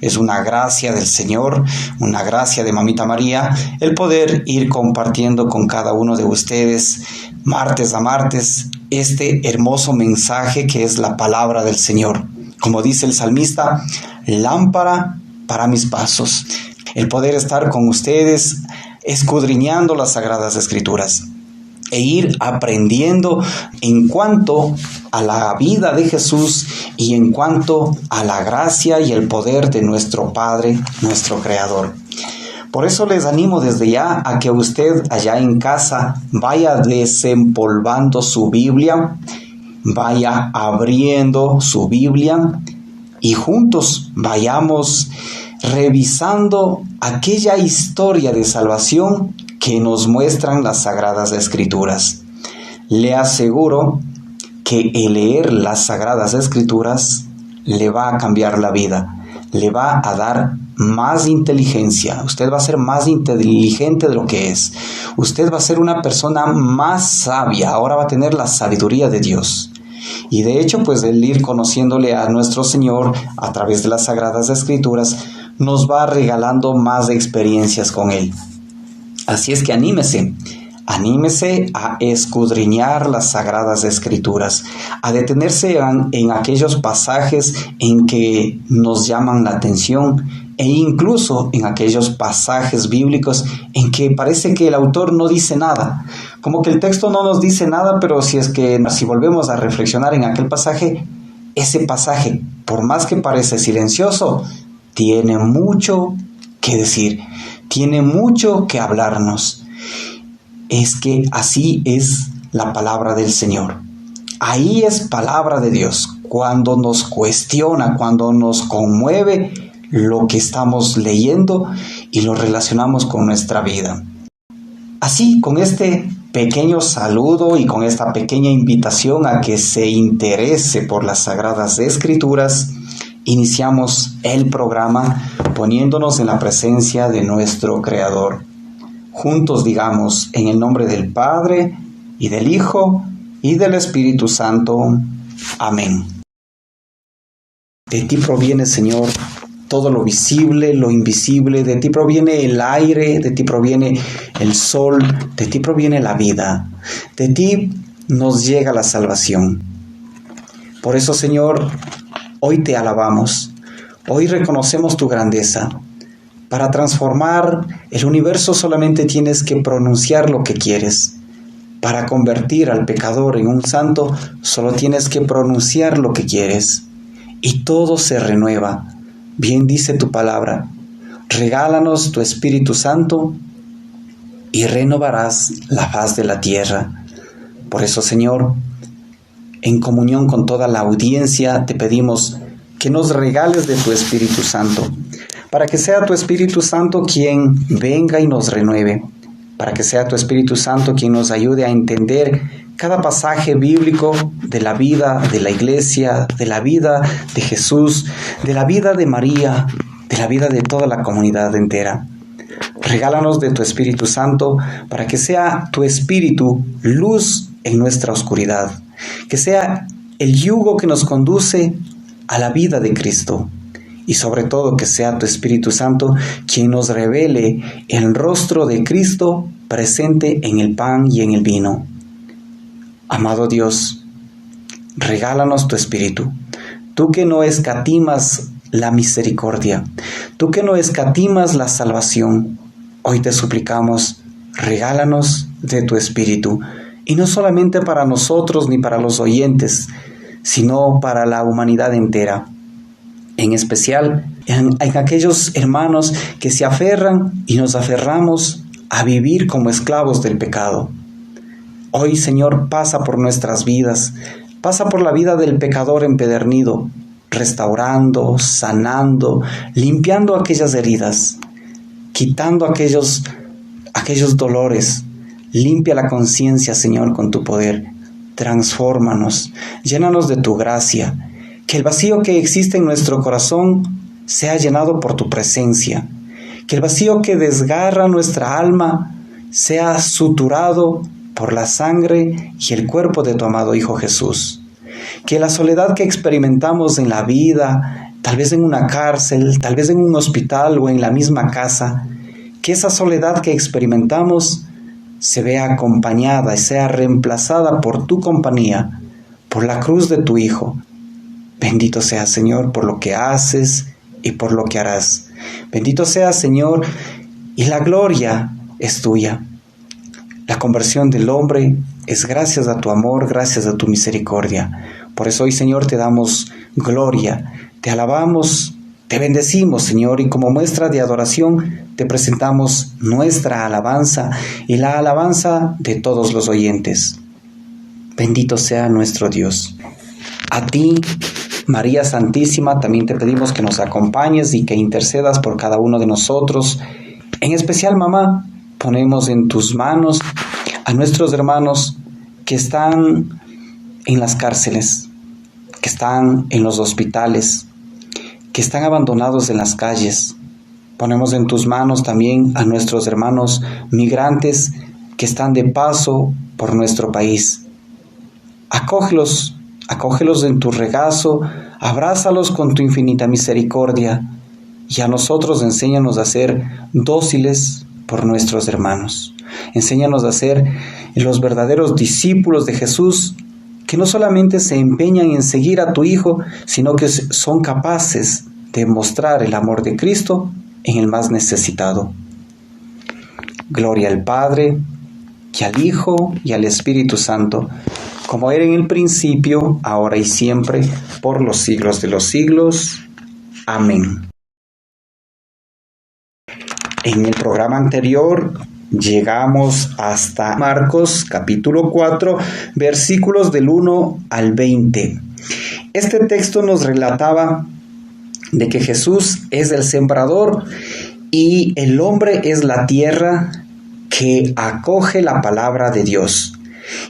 Es una gracia del Señor, una gracia de Mamita María, el poder ir compartiendo con cada uno de ustedes, martes a martes, este hermoso mensaje que es la palabra del Señor. Como dice el salmista, lámpara para mis pasos. El poder estar con ustedes escudriñando las Sagradas Escrituras e ir aprendiendo en cuanto a la vida de Jesús y en cuanto a la gracia y el poder de nuestro Padre, nuestro Creador. Por eso les animo desde ya a que usted allá en casa vaya desempolvando su Biblia, vaya abriendo su Biblia y juntos vayamos revisando aquella historia de salvación que nos muestran las Sagradas Escrituras. Le aseguro que el leer las Sagradas Escrituras le va a cambiar la vida, le va a dar más inteligencia, usted va a ser más inteligente de lo que es, usted va a ser una persona más sabia, ahora va a tener la sabiduría de Dios. Y de hecho, pues el ir conociéndole a nuestro Señor a través de las Sagradas Escrituras nos va regalando más experiencias con Él. Así es que anímese a escudriñar las Sagradas Escrituras, a detenerse en aquellos pasajes en que nos llaman la atención e incluso en aquellos pasajes bíblicos en que parece que el autor no dice nada, como que el texto no nos dice nada, pero si volvemos a reflexionar en aquel pasaje, ese pasaje, por más que parece silencioso, tiene mucho que decir, tiene mucho que hablarnos. Es que así es la palabra del Señor. Ahí es palabra de Dios, cuando nos cuestiona, cuando nos conmueve lo que estamos leyendo y lo relacionamos con nuestra vida. Así, con este pequeño saludo y con esta pequeña invitación a que se interese por las Sagradas Escrituras, iniciamos el programa poniéndonos en la presencia de nuestro Creador. Juntos digamos, en el nombre del Padre, y del Hijo, y del Espíritu Santo. Amén. De ti proviene, Señor, todo lo visible, lo invisible. De ti proviene el aire, de ti proviene el sol, de ti proviene la vida. De ti nos llega la salvación. Por eso, Señor, hoy te alabamos, hoy reconocemos tu grandeza. Para transformar el universo solamente tienes que pronunciar lo que quieres. Para convertir al pecador en un santo, solo tienes que pronunciar lo que quieres. Y todo se renueva. Bien dice tu palabra, regálanos tu Espíritu Santo y renovarás la faz de la tierra. Por eso, Señor, en comunión con toda la audiencia, te pedimos que nos regales de tu Espíritu Santo, para que sea tu Espíritu Santo quien venga y nos renueve, para que sea tu Espíritu Santo quien nos ayude a entender cada pasaje bíblico de la vida de la iglesia, de la vida de Jesús, de la vida de María, de la vida de toda la comunidad entera. Regálanos de tu Espíritu Santo para que sea tu Espíritu luz en nuestra oscuridad, que sea el yugo que nos conduce a la vida de Cristo. Y sobre todo que sea tu Espíritu Santo quien nos revele el rostro de Cristo presente en el pan y en el vino. Amado Dios, regálanos tu Espíritu, tú que no escatimas la misericordia, tú que no escatimas la salvación. Hoy te suplicamos, regálanos de tu Espíritu, y no solamente para nosotros ni para los oyentes, sino para la humanidad entera. En especial en aquellos hermanos que se aferran y nos aferramos a vivir como esclavos del pecado. Hoy, Señor, pasa por nuestras vidas, pasa por la vida del pecador empedernido, restaurando, sanando, limpiando aquellas heridas, quitando aquellos dolores. Limpia la conciencia, Señor, con tu poder. Transfórmanos, llénanos de tu gracia. Que el vacío que existe en nuestro corazón sea llenado por tu presencia. Que el vacío que desgarra nuestra alma sea suturado por la sangre y el cuerpo de tu amado Hijo Jesús. Que la soledad que experimentamos en la vida, tal vez en una cárcel, tal vez en un hospital o en la misma casa, que esa soledad que experimentamos se vea acompañada y sea reemplazada por tu compañía, por la cruz de tu Hijo. Bendito sea, Señor, por lo que haces y por lo que harás. Bendito sea, Señor, y la gloria es tuya. La conversión del hombre es gracias a tu amor, gracias a tu misericordia. Por eso hoy, Señor, te damos gloria, te alabamos, te bendecimos, Señor, y como muestra de adoración te presentamos nuestra alabanza y la alabanza de todos los oyentes. Bendito sea nuestro Dios. A ti, María Santísima, también te pedimos que nos acompañes y que intercedas por cada uno de nosotros. En especial, mamá, ponemos en tus manos a nuestros hermanos que están en las cárceles, que están en los hospitales, que están abandonados en las calles. Ponemos en tus manos también a nuestros hermanos migrantes que están de paso por nuestro país. Acógelos en tu regazo, abrázalos con tu infinita misericordia y a nosotros enséñanos a ser dóciles por nuestros hermanos. Enséñanos a ser los verdaderos discípulos de Jesús, que no solamente se empeñan en seguir a tu Hijo, sino que son capaces de mostrar el amor de Cristo en el más necesitado. Gloria al Padre, y al Hijo, y al Espíritu Santo, como era en el principio, ahora y siempre, por los siglos de los siglos. Amén. En el programa anterior llegamos hasta Marcos capítulo 4, versículos del 1 al 20. Este texto nos relataba de que Jesús es el sembrador y el hombre es la tierra que acoge la palabra de Dios.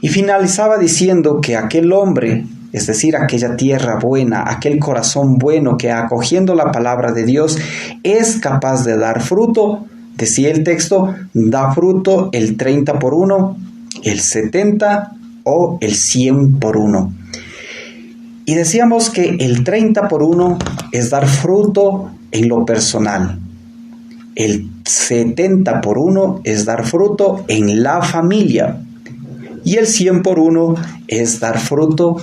Y finalizaba diciendo que aquel hombre, es decir, aquella tierra buena, aquel corazón bueno que acogiendo la palabra de Dios es capaz de dar fruto, decía el texto, da fruto el 30 por 1, el 70 o el 100 por 1. Y decíamos que el 30 por 1 es dar fruto en lo personal. El 70 por 1 es dar fruto en la familia. Y el 100 por 1 es dar fruto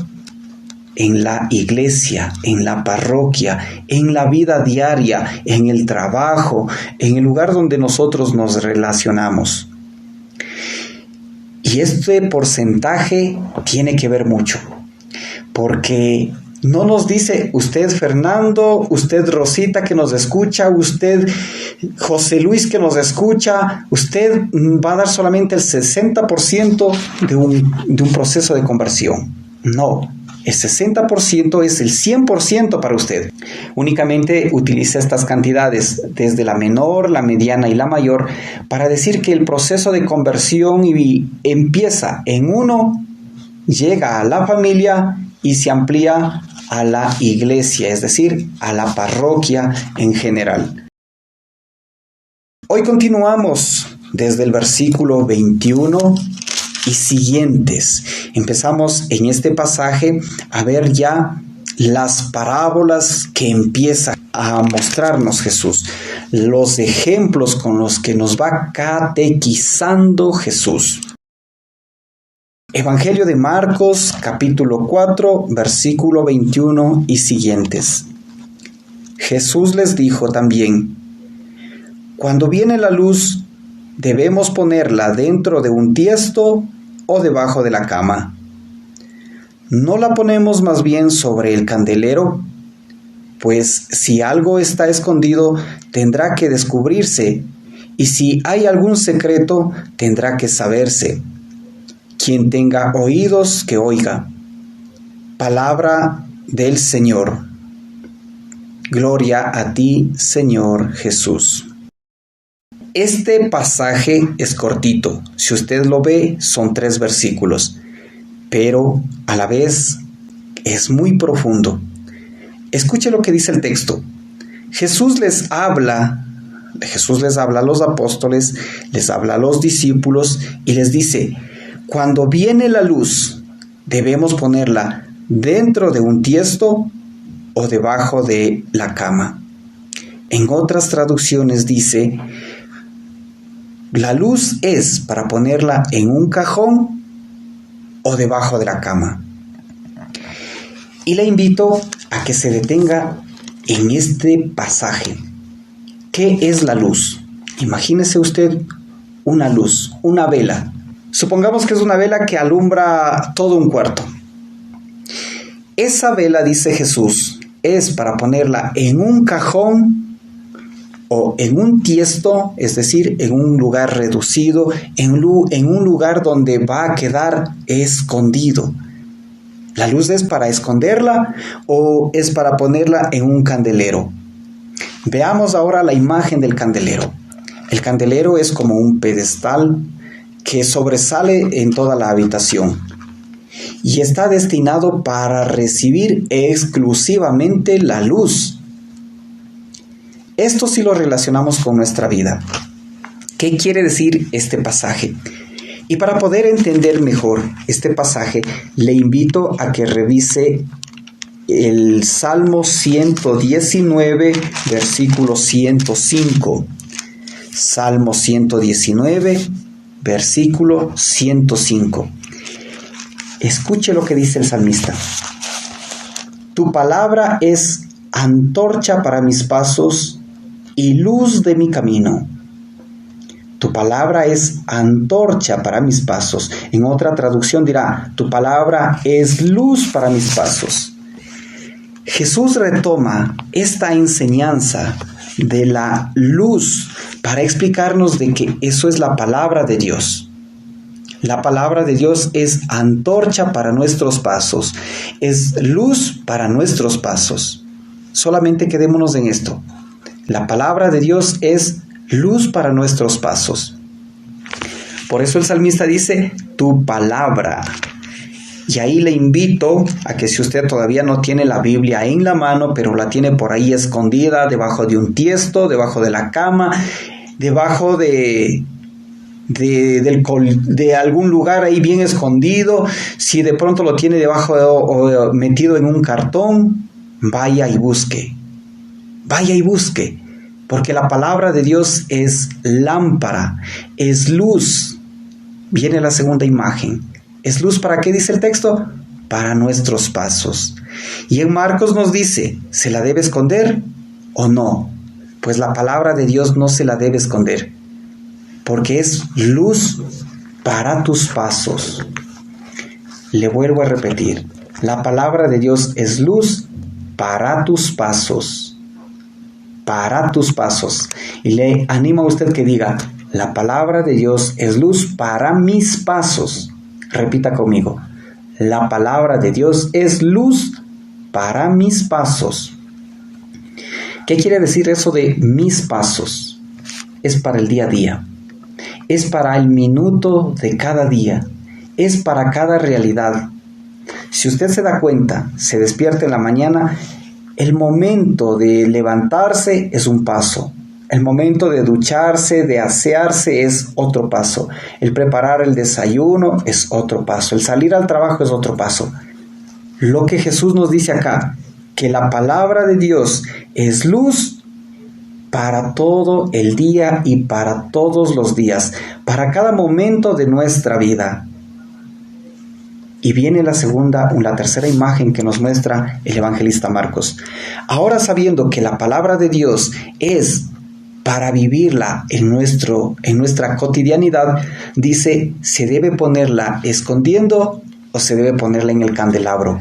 en la iglesia, en la parroquia, en la vida diaria, en el trabajo, en el lugar donde nosotros nos relacionamos. Y este porcentaje tiene que ver mucho, porque no nos dice usted Fernando, usted Rosita que nos escucha, usted José Luis que nos escucha, usted va a dar solamente el 60% de un proceso de conversión. No, el 60% es el 100% para usted. Únicamente utiliza estas cantidades, desde la menor, la mediana y la mayor, para decir que el proceso de conversión empieza en uno, llega a la familia y se amplía a la iglesia, es decir, a la parroquia en general. Hoy continuamos desde el versículo 21 y siguientes. Empezamos en este pasaje a ver ya las parábolas que empieza a mostrarnos Jesús, los ejemplos con los que nos va catequizando Jesús. Evangelio de Marcos, capítulo 4, versículo 21 y siguientes. Jesús les dijo también: cuando viene la luz, debemos ponerla dentro de un tiesto o debajo de la cama. ¿No la ponemos más bien sobre el candelero? Pues si algo está escondido, tendrá que descubrirse, y si hay algún secreto, tendrá que saberse. Quien tenga oídos, que oiga. Palabra del Señor. Gloria a ti, Señor Jesús. Este pasaje es cortito. Si usted lo ve, son 3 versículos, pero a la vez es muy profundo. Escuche lo que dice el texto. Jesús les habla a los apóstoles, les habla a los discípulos y les dice: cuando viene la luz, debemos ponerla dentro de un tiesto o debajo de la cama. En otras traducciones dice, la luz es para ponerla en un cajón o debajo de la cama. Y le invito a que se detenga en este pasaje. ¿Qué es la luz? Imagínese usted una luz, una vela. Supongamos que es una vela que alumbra todo un cuarto. Esa vela, dice Jesús, es para ponerla en un cajón o en un tiesto, es decir, en un lugar reducido, en un lugar donde va a quedar escondido. ¿La luz es para esconderla o es para ponerla en un candelero? Veamos ahora la imagen del candelero. El candelero es como un pedestal que sobresale en toda la habitación y está destinado para recibir exclusivamente la luz. Esto sí lo relacionamos con nuestra vida. ¿Qué quiere decir este pasaje? Y para poder entender mejor este pasaje, le invito a que revise el Salmo 119, versículo 105. Salmo 119, versículo 105. Escuche lo que dice el salmista. Tu palabra es antorcha para mis pasos y luz de mi camino. Tu palabra es antorcha para mis pasos. En otra traducción dirá, tu palabra es luz para mis pasos. Jesús retoma esta enseñanza de la luz para explicarnos de que eso es la palabra de Dios. La palabra de Dios es antorcha para nuestros pasos, es luz para nuestros pasos. Solamente quedémonos en esto. La palabra de Dios es luz para nuestros pasos. Por eso el salmista dice, tu palabra. Y ahí le invito a que si usted todavía no tiene la Biblia en la mano, pero la tiene por ahí escondida, debajo de un tiesto, debajo de la cama, debajo de algún lugar ahí bien escondido, si de pronto lo tiene debajo o metido en un cartón, vaya y busque, porque la palabra de Dios es lámpara, es luz. Viene la segunda imagen. ¿Es luz para qué dice el texto? Para nuestros pasos. Y en Marcos nos dice, ¿se la debe esconder o no? Pues la palabra de Dios no se la debe esconder, porque es luz para tus pasos. Le vuelvo a repetir, la palabra de Dios es luz para tus pasos. Para tus pasos. Y le animo a usted que diga, la palabra de Dios es luz para mis pasos. Repita conmigo, la palabra de Dios es luz para mis pasos. ¿Qué quiere decir eso de mis pasos? Es para el día a día, es para el minuto de cada día, es para cada realidad. Si usted se da cuenta, se despierta en la mañana, el momento de levantarse es un paso. El momento de ducharse, de asearse es otro paso. El preparar el desayuno es otro paso. El salir al trabajo es otro paso. Lo que Jesús nos dice acá, que la palabra de Dios es luz para todo el día y para todos los días, para cada momento de nuestra vida. Y viene la tercera imagen que nos muestra el evangelista Marcos. Ahora, sabiendo que la palabra de Dios es para vivirla en nuestra cotidianidad, dice, ¿se debe ponerla escondiendo o se debe ponerla en el candelabro?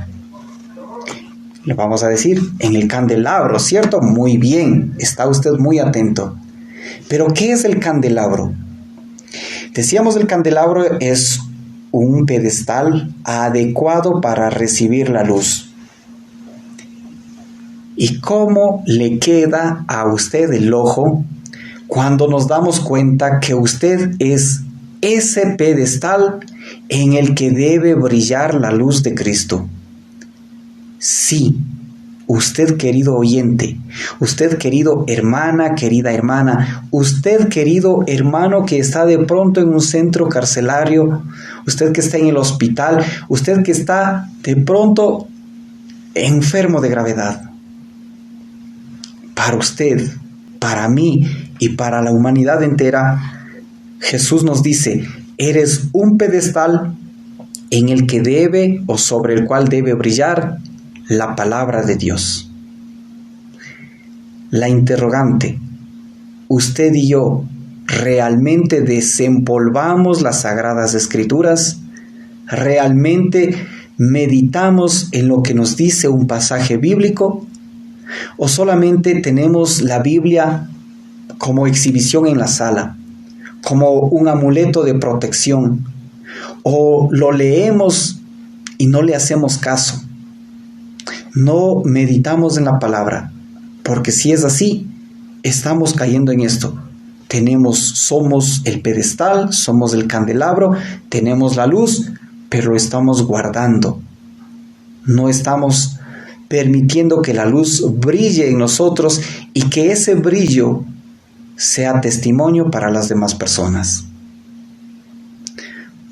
Le vamos a decir, en el candelabro, ¿cierto? Muy bien, está usted muy atento. Pero, ¿qué es el candelabro? Decíamos, el candelabro es un pedestal adecuado para recibir la luz. ¿Y cómo le queda a usted el ojo cuando nos damos cuenta que usted es ese pedestal en el que debe brillar la luz de Cristo? Sí, usted, querido oyente, usted, querido hermana, querida hermana, usted, querido hermano que está de pronto en un centro carcelario, usted que está en el hospital, usted que está de pronto enfermo de gravedad. para usted, para mí y para la humanidad entera, Jesús nos dice, eres un pedestal en el que debe o sobre el cual debe brillar la palabra de Dios. La interrogante, ¿usted y yo realmente desempolvamos las Sagradas Escrituras? ¿Realmente meditamos en lo que nos dice un pasaje bíblico? ¿O solamente tenemos la Biblia como exhibición en la sala, como un amuleto de protección? ¿O lo leemos y no le hacemos caso? No meditamos en la palabra, porque si es así, estamos cayendo en esto. Somos el pedestal, somos el candelabro, tenemos la luz, pero lo estamos guardando. No estamos permitiendo que la luz brille en nosotros y que ese brillo sea testimonio para las demás personas.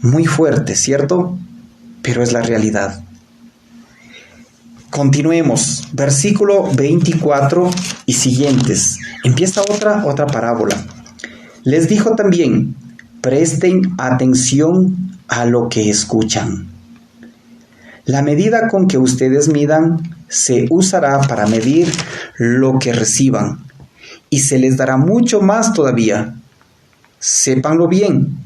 Muy fuerte, ¿cierto? Pero es la realidad. Continuemos, versículo 24 y siguientes. Empieza otra parábola. Les dijo también, presten atención a lo que escuchan. La medida con que ustedes midan se usará para medir lo que reciban, y se les dará mucho más todavía. Sépanlo bien,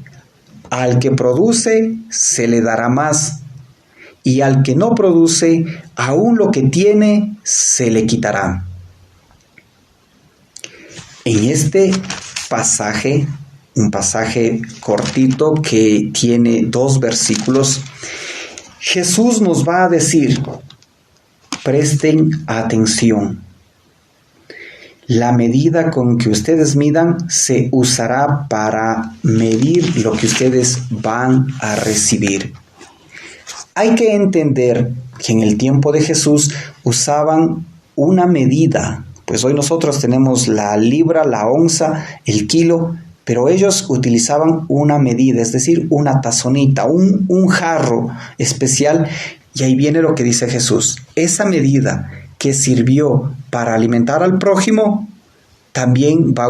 al que produce se le dará más, y al que no produce, aún lo que tiene se le quitará. En este pasaje, un pasaje cortito que tiene 2 versículos, Jesús nos va a decir, presten atención. La medida con que ustedes midan se usará para medir lo que ustedes van a recibir. Hay que entender que en el tiempo de Jesús usaban una medida, pues hoy nosotros tenemos la libra, la onza, el kilo, pero ellos utilizaban una medida, es decir, una tazonita, un jarro especial, y ahí viene lo que dice Jesús. Esa medida que sirvió para alimentar al prójimo, también va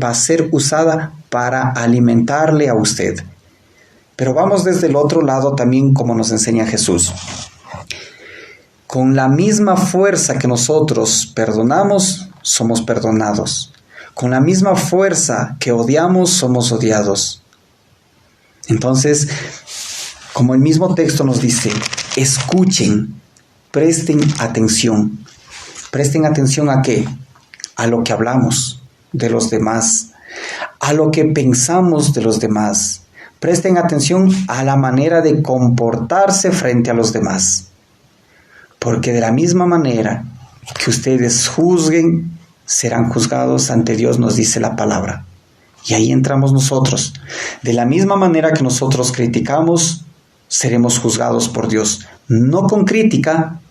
a ser usada para alimentarle a usted. Pero vamos desde el otro lado también, como nos enseña Jesús. Con la misma fuerza que nosotros perdonamos, somos perdonados. Con la misma fuerza que odiamos, somos odiados. Entonces, como el mismo texto nos dice, escuchen, presten atención. ¿Presten atención a qué? A lo que hablamos de los demás, a lo que pensamos de los demás. Presten atención a la manera de comportarse frente a los demás. Porque de la misma manera que ustedes juzguen, serán juzgados ante Dios, nos dice la palabra. Y ahí entramos nosotros. De la misma manera que nosotros criticamos, seremos juzgados por Dios. No con crítica,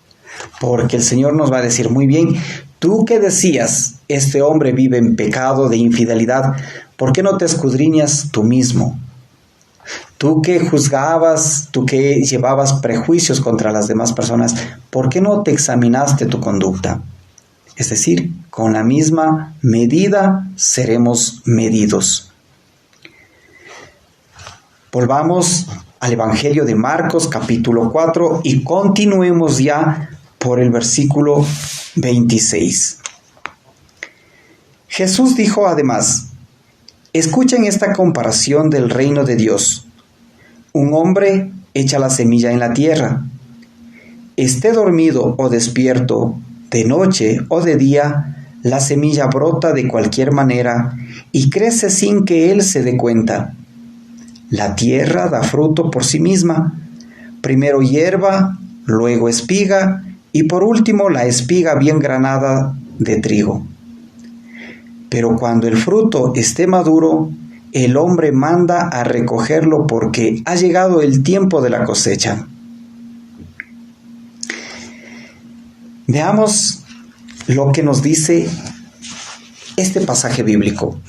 porque el Señor nos va a decir, muy bien, tú que decías, este hombre vive en pecado de infidelidad, ¿por qué no te escudriñas tú mismo? Tú que juzgabas, tú que llevabas prejuicios contra las demás personas, ¿por qué no te examinaste tu conducta? Es decir, con la misma medida seremos medidos. Volvamos al Evangelio de Marcos, capítulo 4, y continuemos ya por el versículo 26. Jesús dijo además, escuchen esta comparación del reino de Dios. Un hombre echa la semilla en la tierra. Esté dormido o despierto, de noche o de día, la semilla brota de cualquier manera y crece sin que él se dé cuenta. La tierra da fruto por sí misma, primero hierba, luego espiga y por último la espiga bien granada de trigo. Pero cuando el fruto esté maduro, el hombre manda a recogerlo porque ha llegado el tiempo de la cosecha. Veamos lo que nos dice este pasaje bíblico.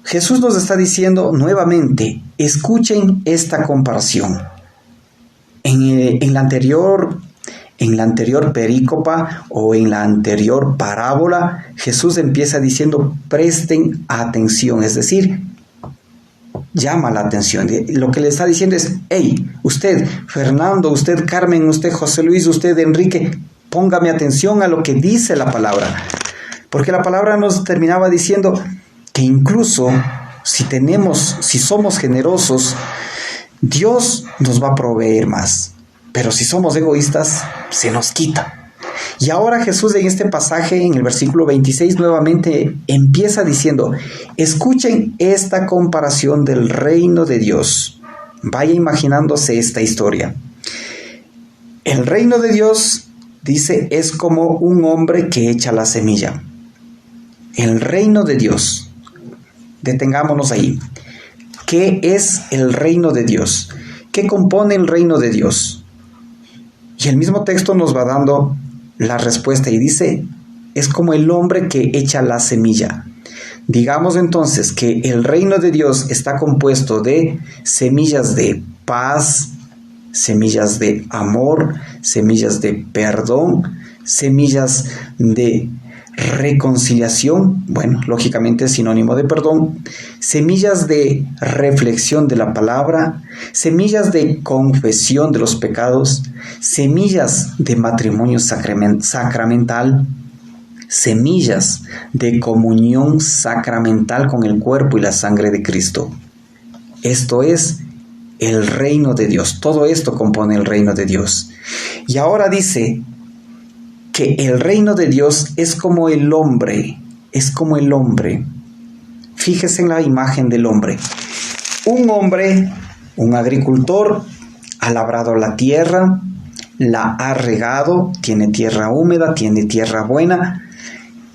Jesús nos está diciendo nuevamente, escuchen esta comparación. En en la anterior perícopa o en la anterior parábola, Jesús empieza diciendo, presten atención, es decir, llama la atención. Lo que le está diciendo es, hey, usted, Fernando, usted, Carmen, usted, José Luis, usted, Enrique, póngame atención a lo que dice la palabra. Porque la palabra nos terminaba diciendo que incluso si somos generosos, Dios nos va a proveer más. Pero si somos egoístas, se nos quita. Y ahora Jesús en este pasaje, en el versículo 26, nuevamente empieza diciendo, escuchen esta comparación del reino de Dios. Vaya imaginándose esta historia. El reino de Dios, dice, es como un hombre que echa la semilla. El reino de Dios. Detengámonos ahí. ¿Qué es el reino de Dios? ¿Qué compone el reino de Dios? Y el mismo texto nos va dando la respuesta y dice, es como el hombre que echa la semilla. Digamos entonces que el reino de Dios está compuesto de semillas de paz, semillas de amor, semillas de perdón, semillas de reconciliación, bueno, lógicamente es sinónimo de perdón, semillas de reflexión de la palabra, semillas de confesión de los pecados, semillas de matrimonio sacramental, semillas de comunión sacramental con el cuerpo y la sangre de Cristo. Esto es el reino de Dios. Todo esto compone el reino de Dios. Y ahora dice que el reino de Dios es como el hombre. Fíjese en la imagen del hombre. Un hombre, un agricultor, ha labrado la tierra, la ha regado, tiene tierra húmeda, tiene tierra buena.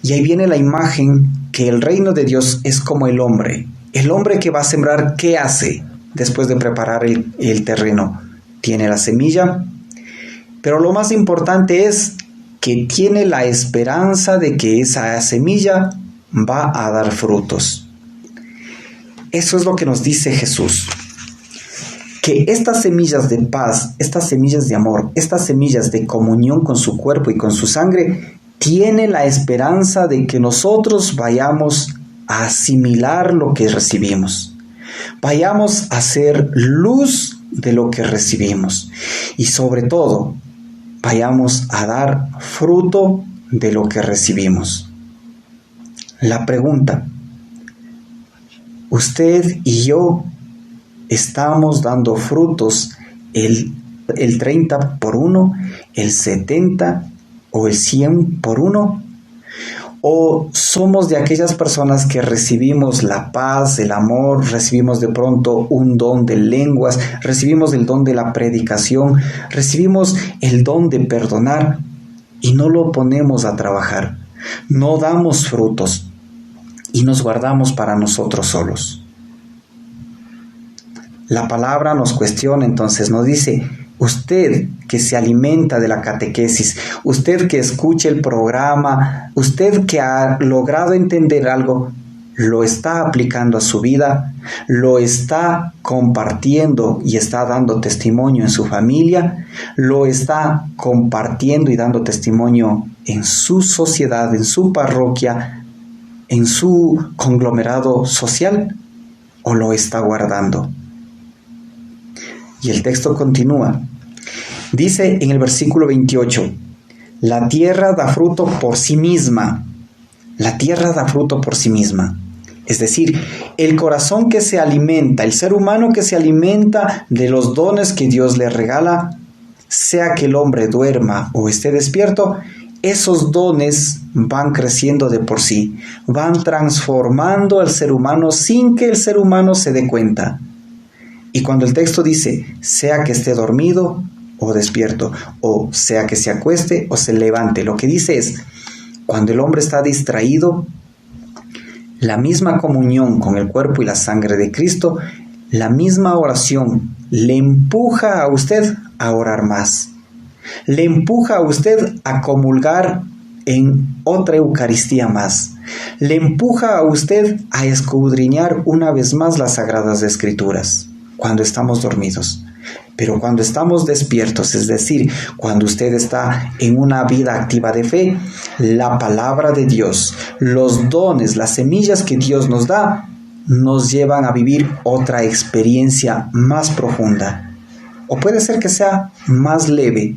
Y ahí viene la imagen que el reino de Dios es como el hombre. El hombre que va a sembrar, ¿qué hace después de preparar el terreno? Tiene la semilla, pero lo más importante es que tiene la esperanza de que esa semilla va a dar frutos. Eso es lo que nos dice Jesús. Que estas semillas de paz, estas semillas de amor, estas semillas de comunión con su cuerpo y con su sangre, tiene la esperanza de que nosotros vayamos a asimilar lo que recibimos. Vayamos a ser luz de lo que recibimos. Y sobre todo, vayamos a dar fruto de lo que recibimos. La pregunta, usted y yo estamos dando frutos el 30 por 1, el 70 o el 100 por 1, o somos de aquellas personas que recibimos la paz, el amor, recibimos de pronto un don de lenguas, recibimos el don de la predicación, recibimos el don de perdonar y no lo ponemos a trabajar, no damos frutos y nos guardamos para nosotros solos. La palabra nos cuestiona entonces, nos dice, usted que se alimenta de la catequesis, usted que escucha el programa, usted que ha logrado entender algo, lo está aplicando a su vida, lo está compartiendo y está dando testimonio en su familia, lo está compartiendo y dando testimonio en su sociedad, en su parroquia, en su conglomerado social, o lo está guardando. Y el texto continúa. Dice en el versículo 28, la tierra da fruto por sí misma. La tierra da fruto por sí misma. Es decir, el corazón que se alimenta, el ser humano que se alimenta de los dones que Dios le regala, sea que el hombre duerma o esté despierto, esos dones van creciendo de por sí, van transformando al ser humano sin que el ser humano se dé cuenta. Y cuando el texto dice, sea que esté dormido o despierto, o sea que se acueste o se levante, lo que dice es, cuando el hombre está distraído, la misma comunión con el cuerpo y la sangre de Cristo, la misma oración, le empuja a usted a orar más. Le empuja a usted a comulgar en otra Eucaristía más. Le empuja a usted a escudriñar una vez más las Sagradas Escrituras cuando estamos dormidos. Pero cuando estamos despiertos, es decir, cuando usted está en una vida activa de fe, la palabra de Dios, los dones, las semillas que Dios nos da, nos llevan a vivir otra experiencia más profunda. O puede ser que sea más leve,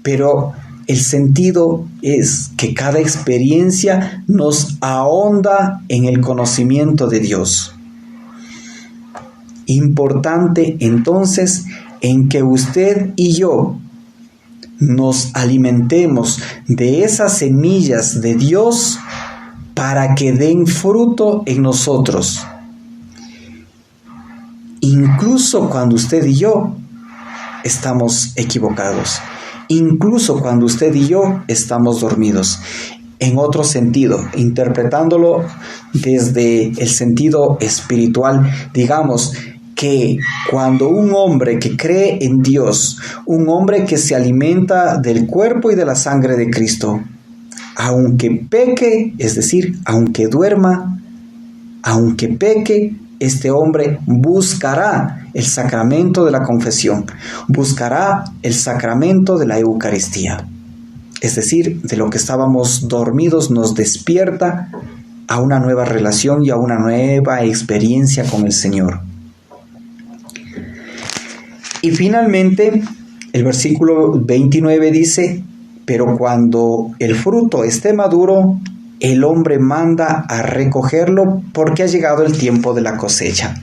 pero el sentido es que cada experiencia nos ahonda en el conocimiento de Dios. Importante entonces en que usted y yo nos alimentemos de esas semillas de Dios para que den fruto en nosotros. Incluso cuando usted y yo estamos equivocados. Incluso cuando usted y yo estamos dormidos. En otro sentido, interpretándolo desde el sentido espiritual, digamos que cuando un hombre que cree en Dios, un hombre que se alimenta del cuerpo y de la sangre de Cristo, aunque peque, es decir, aunque duerma, aunque peque, este hombre buscará el sacramento de la confesión, buscará el sacramento de la Eucaristía. Es decir, de lo que estábamos dormidos nos despierta a una nueva relación y a una nueva experiencia con el Señor. Y finalmente, el versículo 29 dice: pero cuando el fruto esté maduro, el hombre manda a recogerlo porque ha llegado el tiempo de la cosecha.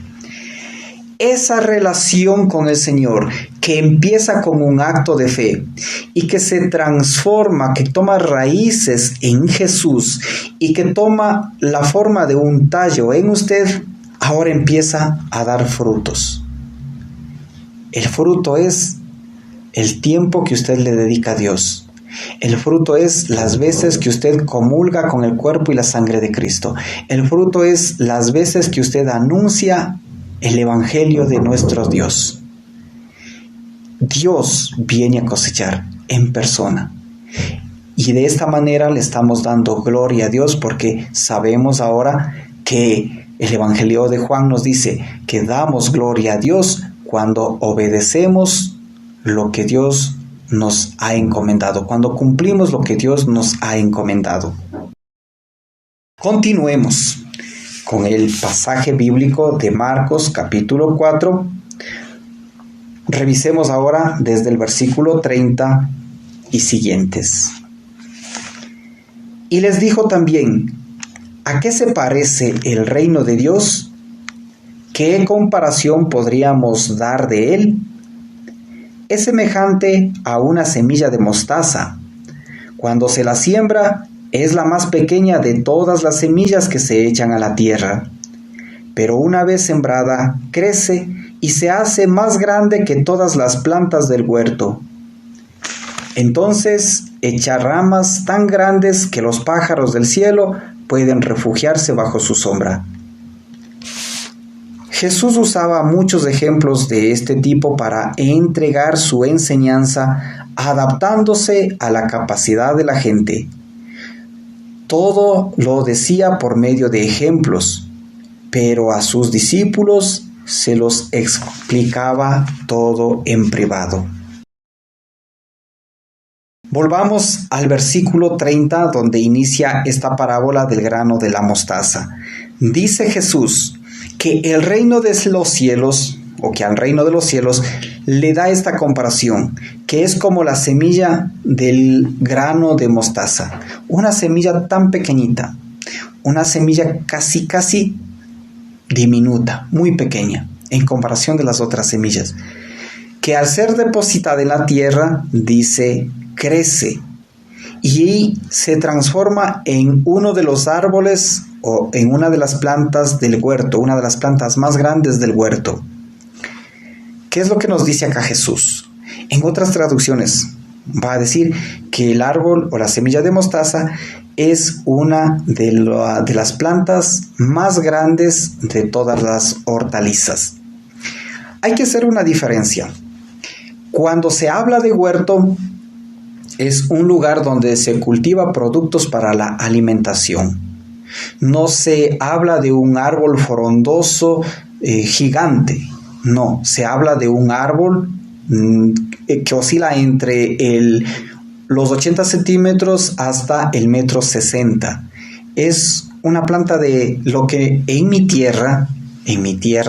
Esa relación con el Señor que empieza con un acto de fe y que se transforma, que toma raíces en Jesús y que toma la forma de un tallo en usted, ahora empieza a dar frutos. El fruto es el tiempo que usted le dedica a Dios. El fruto es las veces que usted comulga con el cuerpo y la sangre de Cristo. El fruto es las veces que usted anuncia el Evangelio de nuestro Dios. Dios viene a cosechar en persona. Y de esta manera le estamos dando gloria a Dios porque sabemos ahora que el Evangelio de Juan nos dice que damos gloria a Dios cuando obedecemos lo que Dios nos ha encomendado, cuando cumplimos lo que Dios nos ha encomendado. Continuemos con el pasaje bíblico de Marcos capítulo 4. Revisemos ahora desde el versículo 30 y siguientes. Y les dijo también: ¿a qué se parece el reino de Dios? ¿Qué comparación podríamos dar de él? Es semejante a una semilla de mostaza. Cuando se la siembra, es la más pequeña de todas las semillas que se echan a la tierra. Pero una vez sembrada, crece y se hace más grande que todas las plantas del huerto. Entonces echa ramas tan grandes que los pájaros del cielo pueden refugiarse bajo su sombra. Jesús usaba muchos ejemplos de este tipo para entregar su enseñanza, adaptándose a la capacidad de la gente. Todo lo decía por medio de ejemplos, pero a sus discípulos se los explicaba todo en privado. Volvamos al versículo 30, donde inicia esta parábola del grano de la mostaza. Dice Jesús que el reino de los cielos, o que al reino de los cielos le da esta comparación, que es como la semilla del grano de mostaza, una semilla tan pequeñita, una semilla casi diminuta, muy pequeña, en comparación de las otras semillas, que al ser depositada en la tierra, dice, crece y se transforma en uno de los árboles o en una de las plantas del huerto, una de las plantas más grandes del huerto. ¿Qué es lo que nos dice acá Jesús? En otras traducciones va a decir que el árbol o la semilla de mostaza es una de las plantas más grandes de todas las hortalizas. Hay que hacer una diferencia. Cuando se habla de huerto, es un lugar donde se cultiva productos para la alimentación. No se habla de un árbol frondoso gigante. No, se habla de un árbol que oscila entre los 80 centímetros hasta el 1,60 m. Es una planta de lo que en mi tierra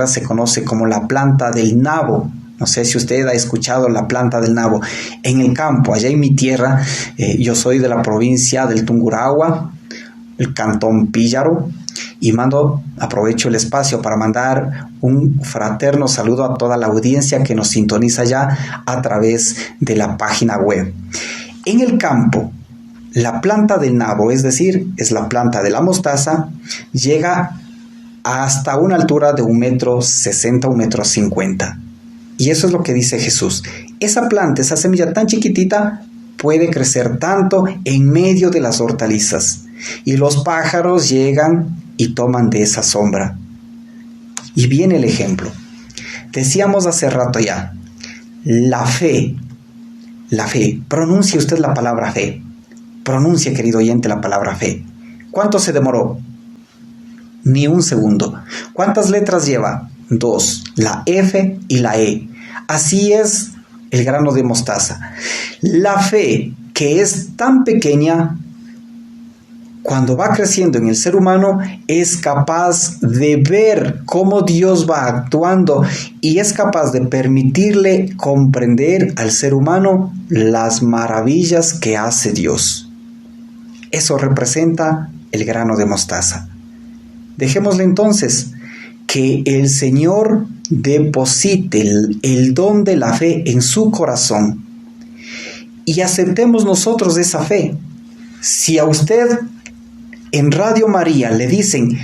se conoce como la planta del nabo. No sé si usted ha escuchado la planta del nabo. En el campo, allá en mi tierra, yo soy de la provincia del Tungurahua, el cantón Píllaro, y aprovecho el espacio para mandar un fraterno saludo a toda la audiencia que nos sintoniza ya a través de la página web. En el campo, la planta del nabo, es decir, es la planta de la mostaza, llega hasta una altura de 1,60 m, 1,50 m. Y eso es lo que dice Jesús. Esa planta, esa semilla tan chiquitita, puede crecer tanto en medio de las hortalizas. Y los pájaros llegan y toman de esa sombra. Y viene el ejemplo. Decíamos hace rato ya, la fe. Pronuncie usted la palabra fe. Pronuncie, querido oyente, la palabra fe. ¿Cuánto se demoró? Ni un segundo. ¿Cuántas letras lleva? 2, la F y la E. Así es el grano de mostaza. La fe, que es tan pequeña, cuando va creciendo en el ser humano, es capaz de ver cómo Dios va actuando y es capaz de permitirle comprender al ser humano las maravillas que hace Dios. Eso representa el grano de mostaza. Dejémosle entonces que el Señor deposite el don de la fe en su corazón y aceptemos nosotros esa fe. Si a usted en Radio María le dicen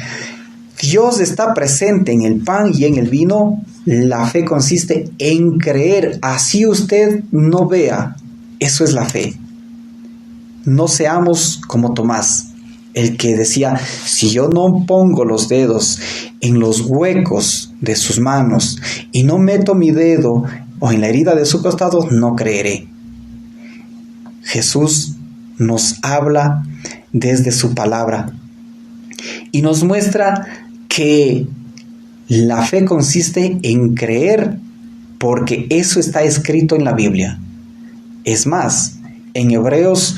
Dios está presente en el pan y en el vino, la fe consiste en creer, así usted no vea. Eso es la fe. No seamos como Tomás, el que decía, si yo no pongo los dedos en los huecos de sus manos y no meto mi dedo o en la herida de su costado, no creeré. Jesús nos habla desde su palabra y nos muestra que la fe consiste en creer porque eso está escrito en la Biblia. Es más, en Hebreos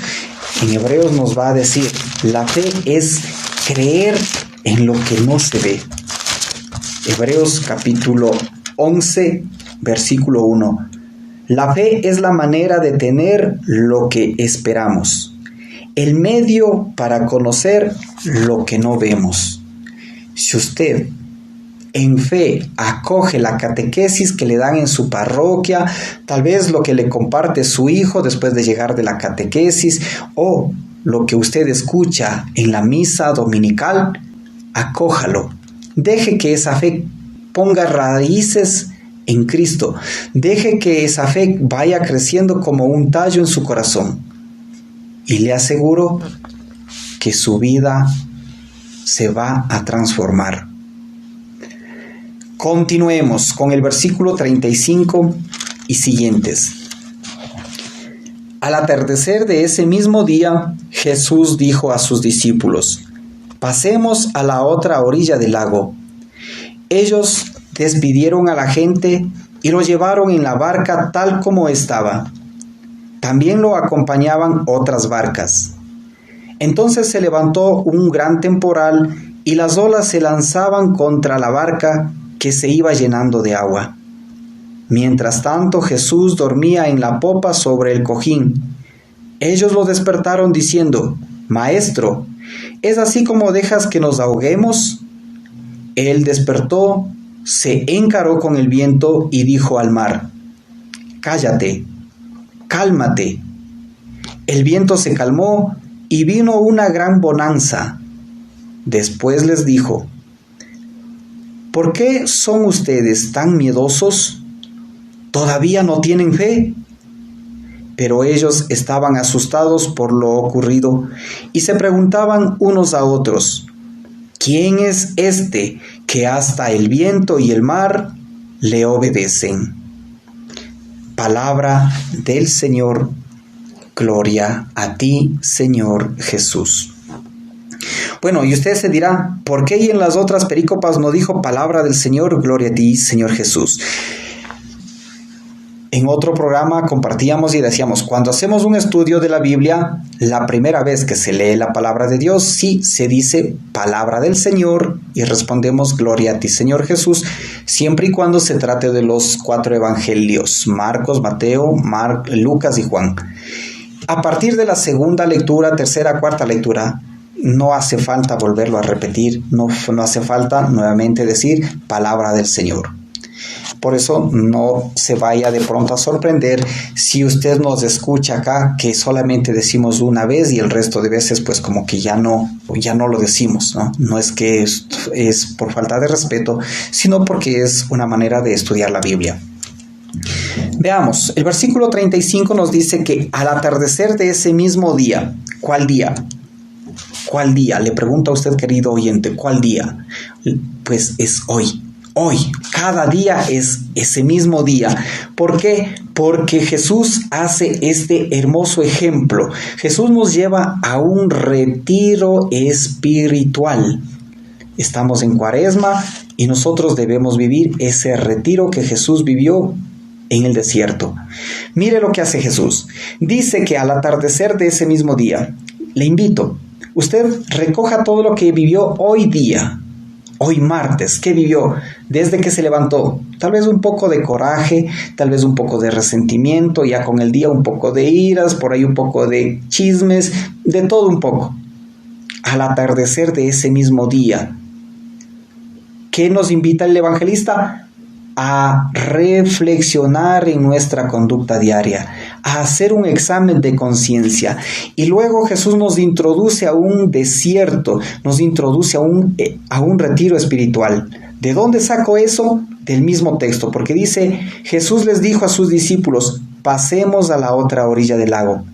nos va a decir, la fe es creer en lo que no se ve. Hebreos capítulo 11, versículo 1. La fe es la manera de tener lo que esperamos, el medio para conocer lo que no vemos. Si usted en fe acoge la catequesis que le dan en su parroquia, tal vez lo que le comparte su hijo después de llegar de la catequesis, o lo que usted escucha en la misa dominical, acójalo. Deje que esa fe ponga raíces en Cristo. Deje que esa fe vaya creciendo como un tallo en su corazón. Y le aseguro que su vida se va a transformar. Continuemos con el versículo 35 y siguientes. Al atardecer de ese mismo día, Jesús dijo a sus discípulos, pasemos a la otra orilla del lago. Ellos despidieron a la gente y lo llevaron en la barca tal como estaba. También lo acompañaban otras barcas. Entonces se levantó un gran temporal y las olas se lanzaban contra la barca que se iba llenando de agua. Mientras tanto, Jesús dormía en la popa sobre el cojín. Ellos lo despertaron diciendo, Maestro, ¿es así como dejas que nos ahoguemos? Él despertó, se encaró con el viento y dijo al mar, Cállate, cálmate. El viento se calmó y vino una gran bonanza. Después les dijo, ¿por qué son ustedes tan miedosos? ¿Todavía no tienen fe? Pero ellos estaban asustados por lo ocurrido y se preguntaban unos a otros, ¿quién es este que hasta el viento y el mar le obedecen? Palabra del Señor. Gloria a ti, Señor Jesús. Bueno, y usted se dirá, ¿por qué y en las otras perícopas no dijo palabra del Señor? Gloria a ti, Señor Jesús. En otro programa compartíamos y decíamos, cuando hacemos un estudio de la Biblia, la primera vez que se lee la palabra de Dios, sí se dice palabra del Señor y respondemos gloria a ti, Señor Jesús, siempre y cuando se trate de los 4 evangelios, Marcos, Mateo, Lucas y Juan. A partir de la segunda lectura, tercera, cuarta lectura, no hace falta volverlo a repetir, no hace falta nuevamente decir palabra del Señor. Por eso no se vaya de pronto a sorprender si usted nos escucha acá que solamente decimos una vez y el resto de veces pues como que ya no lo decimos, ¿no? No es que es por falta de respeto, sino porque es una manera de estudiar la Biblia. Veamos, el versículo 35 nos dice que al atardecer de ese mismo día, ¿cuál día? ¿Cuál día? Le pregunto a usted, querido oyente, ¿cuál día? Pues es hoy. Hoy, cada día es ese mismo día. ¿Por qué? Porque Jesús hace este hermoso ejemplo. Jesús nos lleva a un retiro espiritual. Estamos en Cuaresma y nosotros debemos vivir ese retiro que Jesús vivió en el desierto. Mire lo que hace Jesús. Dice que al atardecer de ese mismo día, le invito, usted recoja todo lo que vivió hoy día. Hoy martes, ¿qué vivió? Desde que se levantó, tal vez un poco de coraje, tal vez un poco de resentimiento, ya con el día un poco de iras, por ahí un poco de chismes, de todo un poco. Al atardecer de ese mismo día, ¿qué nos invita el evangelista? A reflexionar en nuestra conducta diaria, a hacer un examen de conciencia. Y luego Jesús nos introduce a un desierto, nos introduce a un retiro espiritual. ¿De dónde saco eso? Del mismo texto, porque dice, Jesús les dijo a sus discípulos, pasemos a la otra orilla del lago.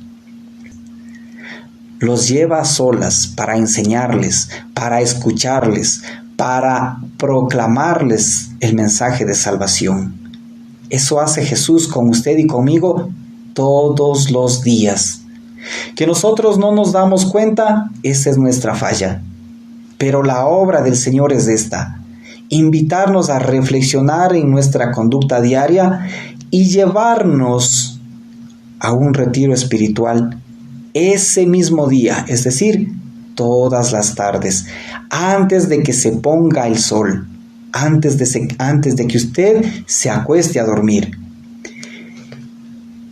Los lleva a solas para enseñarles, para escucharles, para proclamarles el mensaje de salvación. Eso hace Jesús con usted y conmigo todos los días. Que nosotros no nos damos cuenta, esa es nuestra falla. Pero la obra del Señor es esta: invitarnos a reflexionar en nuestra conducta diaria y llevarnos a un retiro espiritual ese mismo día, es decir, todas las tardes, antes de que se ponga el sol, antes de que usted se acueste a dormir.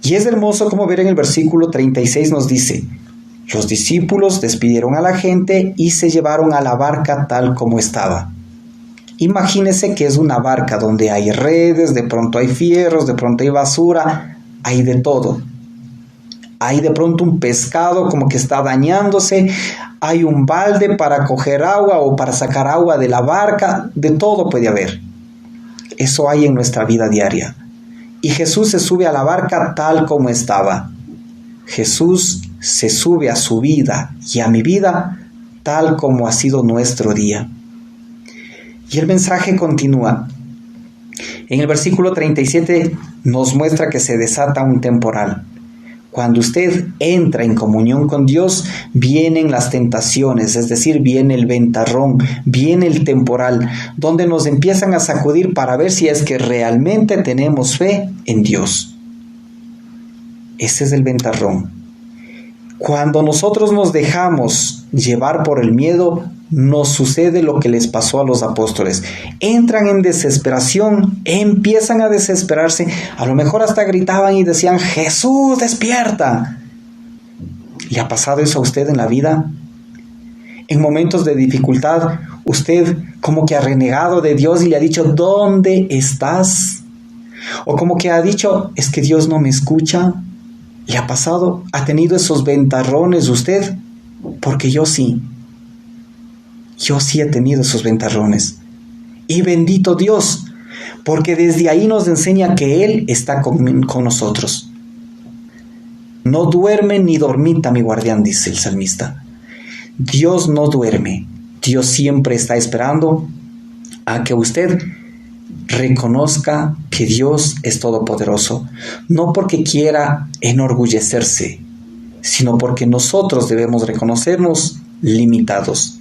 Y es hermoso como ver en el versículo 36 nos dice, los discípulos despidieron a la gente y se llevaron a la barca tal como estaba. Imagínese que es una barca donde hay redes, de pronto hay fierros, de pronto hay basura, hay de todo. Hay de pronto un pescado como que está dañándose, hay un balde para coger agua o para sacar agua de la barca, de todo puede haber. Eso hay en nuestra vida diaria. Y Jesús se sube a la barca tal como estaba. Jesús se sube a su vida y a mi vida tal como ha sido nuestro día. Y el mensaje continúa. En el versículo 37 nos muestra que se desata un temporal. Cuando usted entra en comunión con Dios, vienen las tentaciones, es decir, viene el ventarrón, viene el temporal, donde nos empiezan a sacudir para ver si es que realmente tenemos fe en Dios. Ese es el ventarrón. Cuando nosotros nos dejamos llevar por el miedo, nos sucede lo que les pasó a los apóstoles. Entran en desesperación, empiezan a desesperarse, a lo mejor hasta gritaban y decían, Jesús, despierta. ¿Le ha pasado eso a usted en la vida? En momentos de dificultad, usted como que ha renegado de Dios y le ha dicho, ¿dónde estás? O como que ha dicho, es que Dios no me escucha. ¿Le ha pasado? ¿Ha tenido esos ventarrones usted? Porque yo sí. Yo sí he tenido esos ventarrones. Y bendito Dios, porque desde ahí nos enseña que Él está con nosotros. No duerme ni dormita mi guardián, dice el salmista. Dios no duerme. Dios siempre está esperando a que usted reconozca que Dios es todopoderoso, no porque quiera enorgullecerse, sino porque nosotros debemos reconocernos limitados.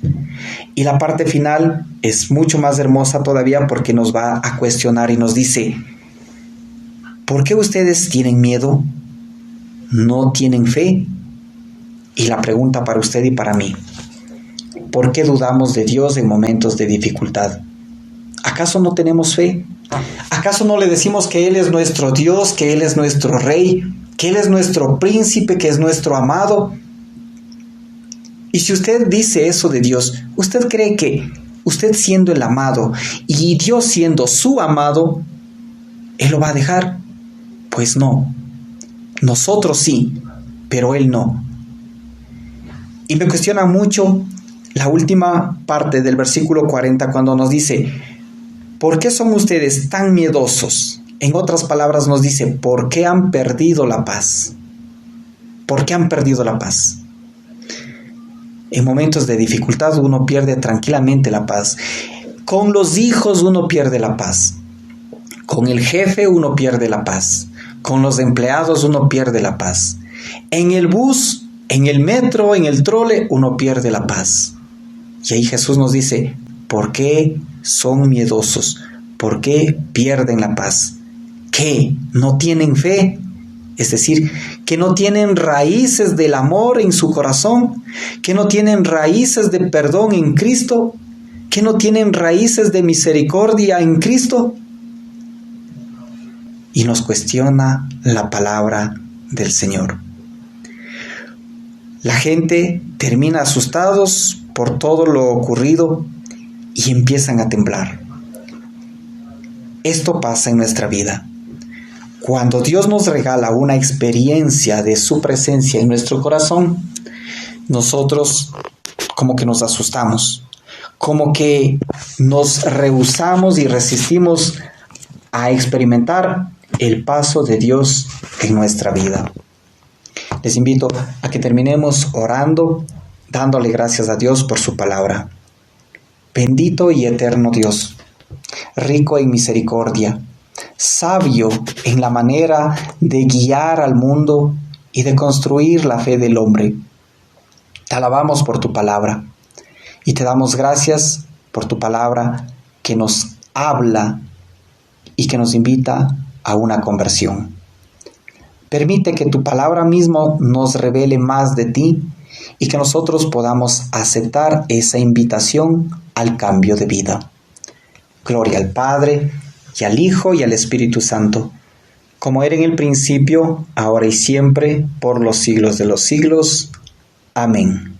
Y la parte final es mucho más hermosa todavía porque nos va a cuestionar y nos dice, ¿Por qué ustedes tienen miedo? ¿No tienen fe? Y la pregunta para usted y para mí: ¿por qué dudamos de Dios en momentos de dificultad? ¿Acaso no tenemos fe? ¿Acaso no le decimos que Él es nuestro Dios, que Él es nuestro Rey, que Él es nuestro príncipe, que es nuestro amado? Y si usted dice eso de Dios, ¿usted cree que usted siendo el amado y Dios siendo su amado, Él lo va a dejar? Pues no. Nosotros sí, pero Él no. Y me cuestiona mucho la última parte del versículo 40 cuando nos dice: ¿por qué son ustedes tan miedosos? En otras palabras nos dice: ¿por qué han perdido la paz? ¿Por qué han perdido la paz? En momentos de dificultad uno pierde tranquilamente la paz. Con los hijos uno pierde la paz. Con el jefe uno pierde la paz. Con los empleados uno pierde la paz. En el bus, en el metro, en el trole, uno pierde la paz. Y ahí Jesús nos dice: ¿por qué son miedosos? ¿Por qué pierden la paz? ¿Qué? ¿No tienen fe? Es decir, que no tienen raíces del amor en su corazón, que no tienen raíces de perdón en Cristo, que no tienen raíces de misericordia en Cristo. Y nos cuestiona la palabra del Señor. La gente termina asustados por todo lo ocurrido y empiezan a temblar. Esto pasa en nuestra vida. Cuando Dios nos regala una experiencia de su presencia en nuestro corazón, nosotros como que nos asustamos, como que nos rehusamos y resistimos a experimentar el paso de Dios en nuestra vida. Les invito a que terminemos orando, dándole gracias a Dios por su palabra. Bendito y eterno Dios, rico en misericordia, sabio en la manera de guiar al mundo y de construir la fe del hombre. Te alabamos por tu palabra y te damos gracias por tu palabra que nos habla y que nos invita a una conversión. Permite que tu palabra mismo nos revele más de ti y que nosotros podamos aceptar esa invitación al cambio de vida. Gloria al Padre, y al Hijo, y al Espíritu Santo, como era en el principio, ahora y siempre, por los siglos de los siglos. Amén.